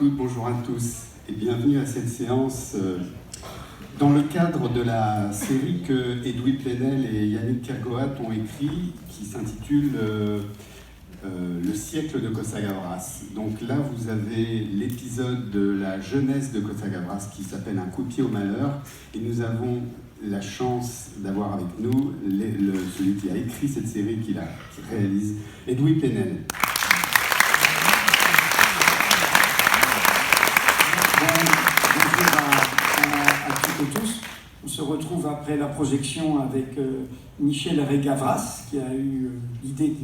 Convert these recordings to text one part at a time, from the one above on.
toutes, bonjour à tous et bienvenue à cette séance dans le cadre de la série que Edoui Plenel et Yannick Kergoat ont écrit qui s'intitule Le siècle de Costa Gavras. Donc là vous avez l'épisode de la jeunesse de Costa Gavras qui s'appelle Un coup de pied au malheur et nous avons la chance d'avoir avec nous celui qui a écrit cette série, qui réalise, Edoui Plenel. On se retrouve après la projection avec Michel Herré-Gavras, qui a eu l'idée,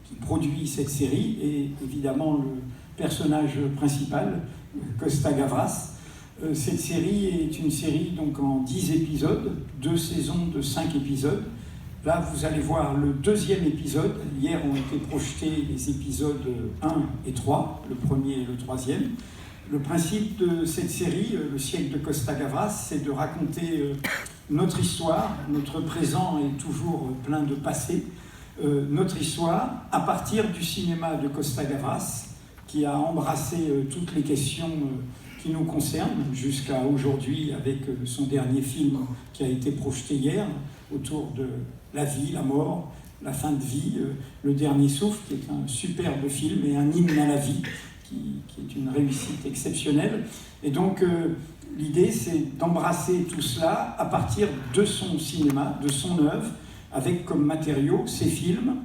qui produit cette série, et évidemment le personnage principal, Costa Gavras. Cette série est une série donc en 10 épisodes, 2 saisons de 5 épisodes. Là, vous allez voir le deuxième épisode. Hier ont été projetés les épisodes 1 et 3, le premier et le troisième. Le principe de cette série, Le siècle de Costa Gavras, c'est de raconter notre histoire. Notre présent est toujours plein de passé. Notre histoire à partir du cinéma de Costa Gavras, qui a embrassé toutes les questions qui nous concernent jusqu'à aujourd'hui, avec son dernier film qui a été projeté hier, autour de la vie, la mort, la fin de vie, Le dernier souffle, qui est un superbe film et un hymne à la vie, qui est une réussite exceptionnelle. Et donc, l'idée, c'est d'embrasser tout cela à partir de son cinéma, de son œuvre, avec comme matériaux ses films,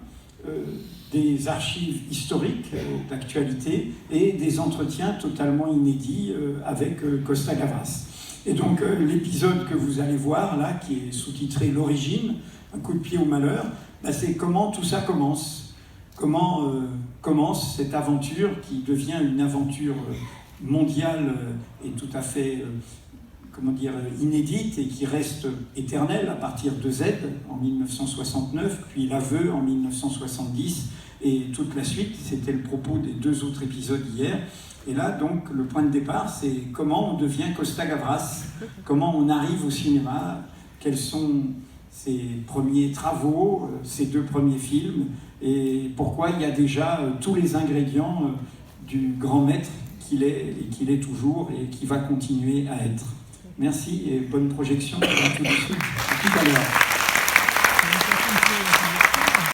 des archives historiques d'actualité et des entretiens totalement inédits avec Costa Gavras. Et donc, l'épisode que vous allez voir, là, qui est sous-titré « L'origine », un coup de pied au malheur, bah, c'est comment tout ça commence. Comment commence cette aventure qui devient une aventure mondiale et tout à fait inédite et qui reste éternelle à partir de Z en 1969, puis L'Aveu en 1970 et toute la suite. C'était le propos des 2 autres épisodes hier. Et là, donc, le point de départ, c'est comment on devient Costa Gavras, comment on arrive au cinéma, quels sont ses premiers travaux, ses 2 premiers films, et pourquoi il y a déjà tous les ingrédients du grand maître qu'il est, et qu'il est toujours, et qui va continuer à être. Merci et bonne projection. À tout de suite. À tout à l'heure.